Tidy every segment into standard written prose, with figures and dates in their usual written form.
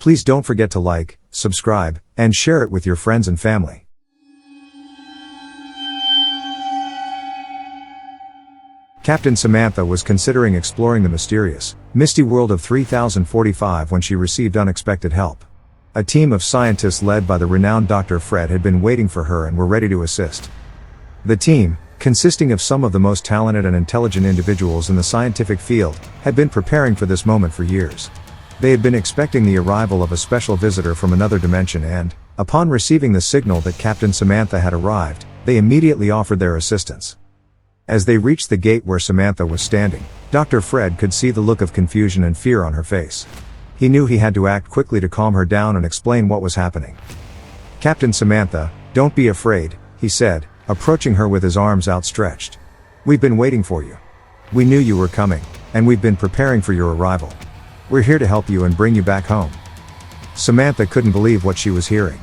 Please don't forget to like, subscribe, and share it with your friends and family. Captain Samantha was considering exploring the mysterious, misty world of 3045 when she received unexpected help. A team of scientists led by the renowned Dr. Fred had been waiting for her and were ready to assist. The team, consisting of some of the most talented and intelligent individuals in the scientific field, had been preparing for this moment for years. They had been expecting the arrival of a special visitor from another dimension and, upon receiving the signal that Captain Samantha had arrived, they immediately offered their assistance. As they reached the gate where Samantha was standing, Dr. Fred could see the look of confusion and fear on her face. He knew he had to act quickly to calm her down and explain what was happening. "Captain Samantha, don't be afraid," he said, approaching her with his arms outstretched. "We've been waiting for you. We knew you were coming, and we've been preparing for your arrival. We're here to help you and bring you back home." Samantha couldn't believe what she was hearing.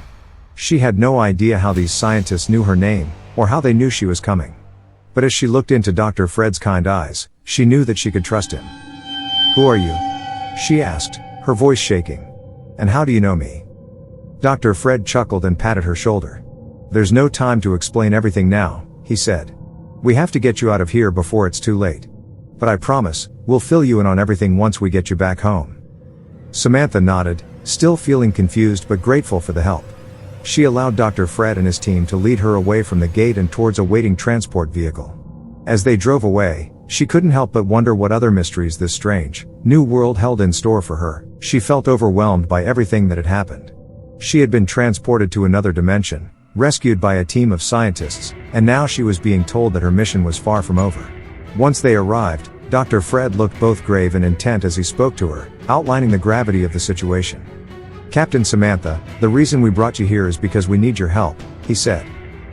She had no idea how these scientists knew her name, or how they knew she was coming. But as she looked into Dr. Fred's kind eyes, she knew that she could trust him. "Who are you?" she asked, her voice shaking. "And how do you know me?" Dr. Fred chuckled and patted her shoulder. "There's no time to explain everything now," he said. "We have to get you out of here before it's too late. But I promise, we'll fill you in on everything once we get you back home." Samantha nodded, still feeling confused but grateful for the help. She allowed Dr. Fred and his team to lead her away from the gate and towards a waiting transport vehicle. As they drove away, she couldn't help but wonder what other mysteries this strange, new world held in store for her. She felt overwhelmed by everything that had happened. She had been transported to another dimension, rescued by a team of scientists, and now she was being told that her mission was far from over. Once they arrived, Dr. Fred looked both grave and intent as he spoke to her, outlining the gravity of the situation. "Captain Samantha, the reason we brought you here is because we need your help," he said.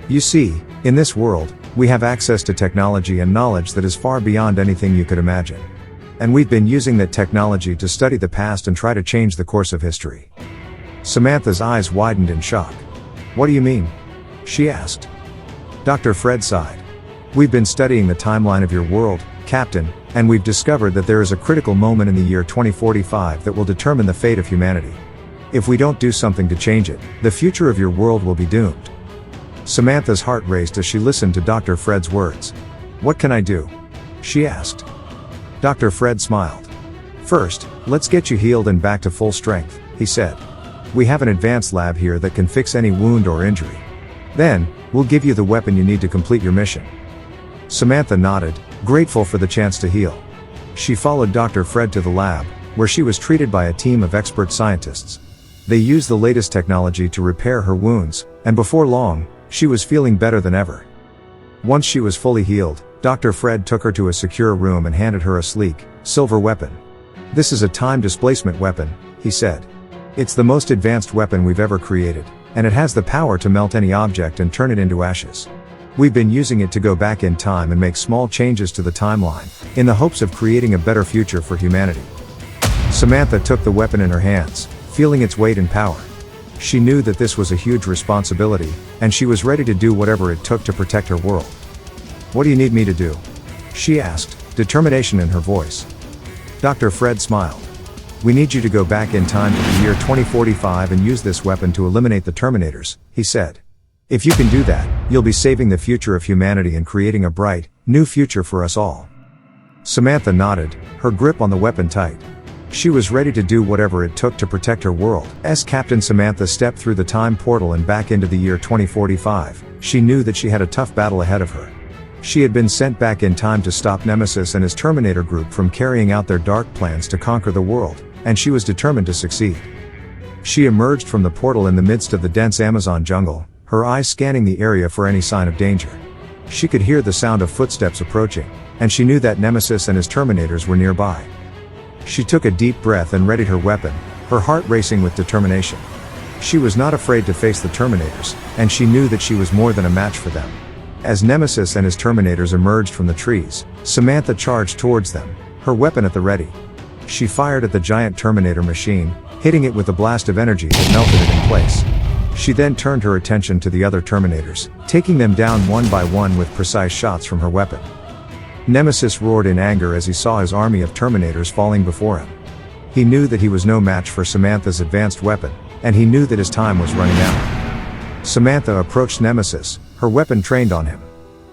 "You see, in this world, we have access to technology and knowledge that is far beyond anything you could imagine. And we've been using that technology to study the past and try to change the course of history." Samantha's eyes widened in shock. "What do you mean?" she asked. Dr. Fred sighed. "We've been studying the timeline of your world, Captain, and we've discovered that there is a critical moment in the year 2045 that will determine the fate of humanity. If we don't do something to change it, the future of your world will be doomed." Samantha's heart raced as she listened to Dr. Fred's words. "What can I do?" she asked. Dr. Fred smiled. "First, let's get you healed and back to full strength," he said. "We have an advanced lab here that can fix any wound or injury. Then, we'll give you the weapon you need to complete your mission." Samantha nodded, grateful for the chance to heal. She followed Dr. Fred to the lab, where she was treated by a team of expert scientists. They used the latest technology to repair her wounds, and before long, she was feeling better than ever. Once she was fully healed, Dr. Fred took her to a secure room and handed her a sleek, silver weapon. "This is a time-displacement weapon," he said. "It's the most advanced weapon we've ever created, and it has the power to melt any object and turn it into ashes. We've been using it to go back in time and make small changes to the timeline, in the hopes of creating a better future for humanity." Samantha took the weapon in her hands, feeling its weight and power. She knew that this was a huge responsibility, and she was ready to do whatever it took to protect her world. "What do you need me to do?" she asked, determination in her voice. Dr. Fred smiled. "We need you to go back in time to the year 2045 and use this weapon to eliminate the Terminators," he said. "If you can do that, you'll be saving the future of humanity and creating a bright, new future for us all." Samantha nodded, her grip on the weapon tight. She was ready to do whatever it took to protect her world. As Captain Samantha stepped through the time portal and back into the year 2045, she knew that she had a tough battle ahead of her. She had been sent back in time to stop Nemesis and his Terminator group from carrying out their dark plans to conquer the world, and she was determined to succeed. She emerged from the portal in the midst of the dense Amazon jungle, her eyes scanning the area for any sign of danger. She could hear the sound of footsteps approaching, and she knew that Nemesis and his Terminators were nearby. She took a deep breath and readied her weapon, her heart racing with determination. She was not afraid to face the Terminators, and she knew that she was more than a match for them. As Nemesis and his Terminators emerged from the trees, Samantha charged towards them, her weapon at the ready. She fired at the giant Terminator machine, hitting it with a blast of energy that melted it in place. She then turned her attention to the other Terminators, taking them down one by one with precise shots from her weapon. Nemesis roared in anger as he saw his army of Terminators falling before him. He knew that he was no match for Samantha's advanced weapon, and he knew that his time was running out. Samantha approached Nemesis, her weapon trained on him.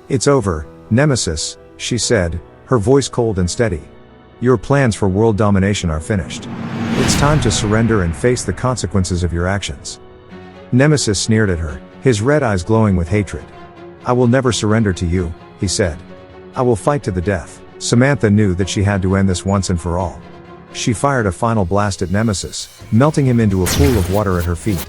"It's over, Nemesis," she said, her voice cold and steady. "Your plans for world domination are finished. It's time to surrender and face the consequences of your actions." Nemesis sneered at her, his red eyes glowing with hatred. "I will never surrender to you," he said. "I will fight to the death." Samantha knew that she had to end this once and for all. She fired a final blast at Nemesis, melting him into a pool of water at her feet.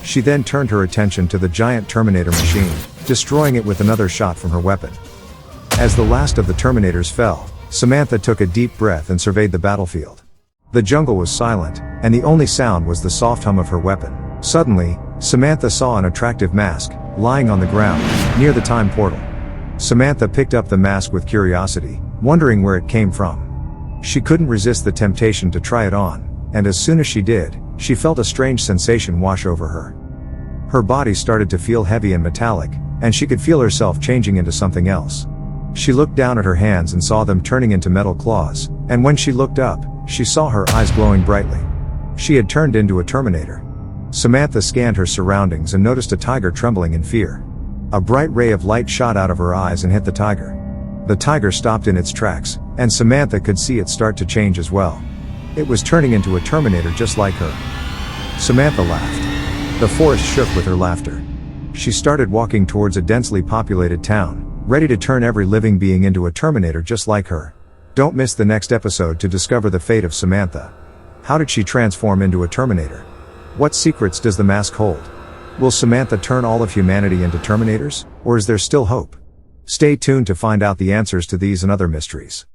She then turned her attention to the giant Terminator machine, destroying it with another shot from her weapon. As the last of the Terminators fell, Samantha took a deep breath and surveyed the battlefield. The jungle was silent, and the only sound was the soft hum of her weapon. Suddenly, Samantha saw an attractive mask, lying on the ground, near the time portal. Samantha picked up the mask with curiosity, wondering where it came from. She couldn't resist the temptation to try it on, and as soon as she did, she felt a strange sensation wash over her. Her body started to feel heavy and metallic, and she could feel herself changing into something else. She looked down at her hands and saw them turning into metal claws, and when she looked up, she saw her eyes glowing brightly. She had turned into a Terminator. Samantha scanned her surroundings and noticed a tiger trembling in fear. A bright ray of light shot out of her eyes and hit the tiger. The tiger stopped in its tracks, and Samantha could see it start to change as well. It was turning into a Terminator just like her. Samantha laughed. The forest shook with her laughter. She started walking towards a densely populated town, ready to turn every living being into a Terminator just like her. Don't miss the next episode to discover the fate of Samantha. How did she transform into a Terminator? What secrets does the mask hold? Will Samantha turn all of humanity into Terminators, or is there still hope? Stay tuned to find out the answers to these and other mysteries.